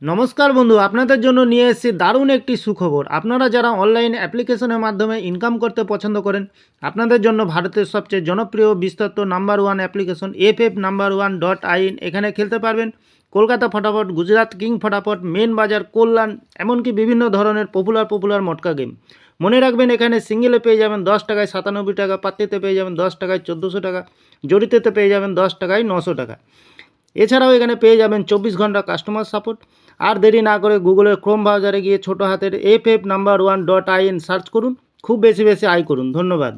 নমস্কার বন্ধু, আপনাদের জন্য নিয়ে এসেছি দারুণ একটি সুখবর। আপনারা যারা অনলাইন অ্যাপ্লিকেশনের মাধ্যমে ইনকাম করতে পছন্দ করেন, আপনাদের জন্য ভারতের সবচেয়ে জনপ্রিয় বিস্তৃত নাম্বার ওয়ান অ্যাপ্লিকেশন FF1.in এখানে খেলতে পারবেন। কলকাতা ফটাফট, গুজরাট কিং ফটাফট, মেন বাজার, কল্যাণ, এমনকি বিভিন্ন ধরনের পপুলার মটকা গেম। মনে রাখবেন, এখানে সিঙ্গেলে পেয়ে যাবেন 10 টাকায় 97 টাকা, পাত্তিতে পেয়ে যাবেন 10 টাকায় 1400 টাকা, জড়িতেতে পেয়ে যাবেন 10 টাকায় 900 টাকা। এছাড়াও এখানে পেয়ে যাবেন 24 ঘন্টা কাস্টমার সাপোর্ট। আর দেরি না করে গুগলের ক্রোম ব্রাউজারে গিয়ে ছোটো হাতের FF1.in সার্চ করুন, খুব বেশি আয় করুন। ধন্যবাদ।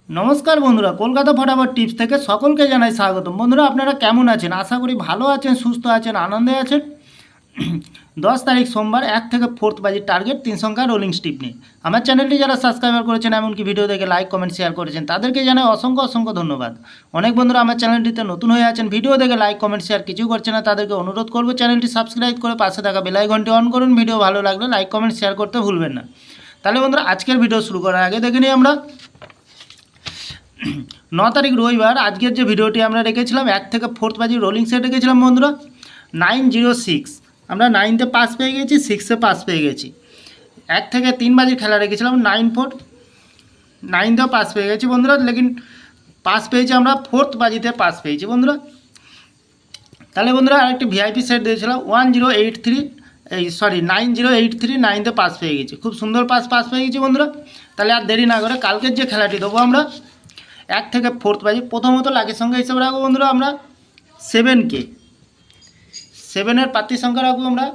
নমস্কার বন্ধুরা, কলকাতা ফটাফট টিপস থেকে সকলকে জানাই স্বাগতম। বন্ধুরা, আপনারা কেমন আছেন? আশা করি ভালো আছেন, সুস্থ আছেন, আনন্দে আছেন। 10 তারিখ সোমবার 1 থেকে 4 বাজির টার্গেট 3 সংখ্যা রোলিং স্টিপ নিয়ে আমার চ্যানেলটি যারা সাবস্ক্রাইবার করেছেন, এমনকি ভিডিও দেখে লাইক কমেন্ট শেয়ার করেছেন, তাদেরকে জানাই অসংখ্য ধন্যবাদ। অনেক বন্ধুরা আমার চ্যানেলটিতে নতুন হয়ে আছেন, ভিডিও দেখে লাইক কমেন্ট শেয়ার কিছু করছে না, তাদেরকে অনুরোধ করবো চ্যানেলটি সাবস্ক্রাইব করে পাশে থাকা বেল আইকনটি অন করুন। ভিডিও ভালো লাগলে লাইক কমেন্ট শেয়ার করতে ভুলবেন না। তাহলে বন্ধুরা, আজকের ভিডিও শুরু করার আগে দেখে নিই আমরা 9 তারিখ রবিবার আজকের যে ভিডিওটি আমরা রেখেছিলাম 1 থেকে 4 বাজির রোলিং সেট রেখেছিলাম বন্ধুরা 906। আমরা 9তে পাস পেয়ে গেছি, 6এ পাস পেয়ে গেছি। 1 থেকে 3 বাজির খেলা রেখেছিলাম 94, 9তেও পাস পেয়ে গেছি বন্ধুরা, লেকিন পাস পেয়েছি আমরা 4th বাজিতে পাস পেয়েছি বন্ধুরা। তাহলে বন্ধুরা আরেকটি ভিআইপি সেট দিয়েছিলাম 9083, 9তে পাস পেয়ে গেছি। খুব সুন্দর পাস পেয়ে গেছি বন্ধুরা। তাহলে আর দেরি না করে কালকের যে খেলাটি দেবো আমরা 1 থেকে 4 বাজি, প্রথমত লাখের সংখ্যা হিসেবে রাখবো বন্ধুরা আমরা 7K। 7-এর প্রার্থী সংখ্যা রাখবো আমরা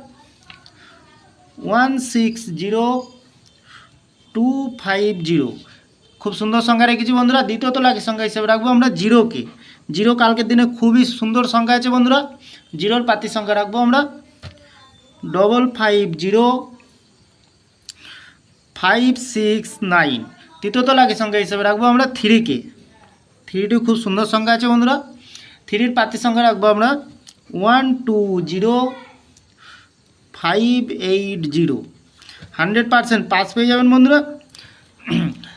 160250। খুব সুন্দর সংখ্যা রেখেছি বন্ধুরা। দ্বিতীয়ত লাখের সংখ্যা হিসেবে রাখবো আমরা 0K। 0 কালকের দিনে খুবই সুন্দর সংখ্যা আছে বন্ধুরা। 0-এর প্রার্থী সংখ্যা রাখবো আমরা 550569। তৃতীয়ত লাখের সংখ্যা হিসেবে রাখবো আমরা 3K। 3টি খুব সুন্দর সংখ্যা আছে বন্ধুরা। 3-এর প্রার্থী সংখ্যা রাখবো আমরা 120580। 100% পাস পেয়ে যাবেন বন্ধুরা।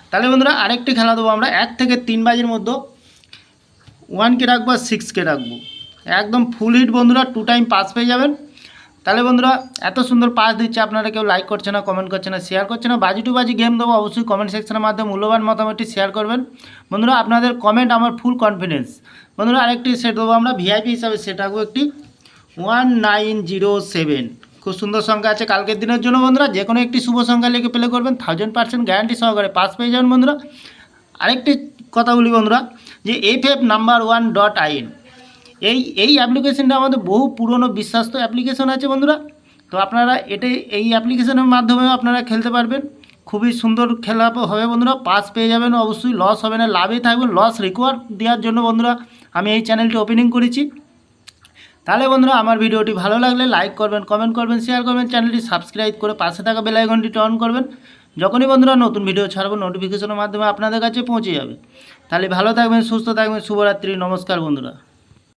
তাহলে বন্ধুরা আরেকটি খেলা দেবো আমরা 1 থেকে 3 বাজির মধ্যে 1K রাখবো আর 6K রাখবো। একদম ফুল হিট বন্ধুরা, 2 টাইম পাস পেয়ে যাবেন। তাহলে বন্ধুরা এত সুন্দর পাস দিচ্ছে, আপনারা কেউ লাইক করছে না, কমেন্ট করছে না, শেয়ার করছে না। বাজি টু বাজি গেম দেবো, অবশ্যই কমেন্ট সেকশনের মাধ্যমে মূল্যবান মতামতটি শেয়ার করবেন বন্ধুরা। আপনাদের কমেন্ট আমার ফুল কনফিডেন্স। বন্ধুরা আরেকটি সেট দেবো আমরা ভিআইপি হিসাবে, সেট রাখবো একটি 1907। খুব সুন্দর সংখ্যা আছে কালকের দিনের জন্য বন্ধুরা। যে কোনো একটি শুভ সংখ্যা লিখে প্লে করবেন, 1000% গ্যারান্টি সহকারে পাস পেয়ে যাবেন বন্ধুরা। আরেকটি কথা বলি বন্ধুরা, যে FF1.in এই অ্যাপ্লিকেশনটা আমাদের বহু পুরনো বিশ্বাস্ত অ্যাপ্লিকেশন আছে বন্ধুরা। তো আপনারা এই অ্যাপ্লিকেশনের মাধ্যমে আপনারা খেলতে পারবেন। খুবই সুন্দর খেলা হবে বন্ধুরা, পাস পেয়ে যাবেন, অবশ্যই লস হবে না, লাভেই থাকবেন। লস রিকোয়ার্ড দেওয়ার জন্য বন্ধুরা আমি এই চ্যানেলটি ওপেনিং করেছি। তাহলে বন্ধুরা আমার ভিডিওটি ভালো লাগলে লাইক করবেন, কমেন্ট করবেন, শেয়ার করবেন, চ্যানেলটি সাবস্ক্রাইব করে পাশে থাকা বেল আইকনটি অন করবেন। যখনই বন্ধুরা নতুন ভিডিও ছাড়বো নোটিফিকেশনের মাধ্যমে আপনাদের কাছে পৌঁছে যাবে। তাহলে ভালো থাকবেন, সুস্থ থাকবেন, শুভরাত্রি, নমস্কার বন্ধুরা।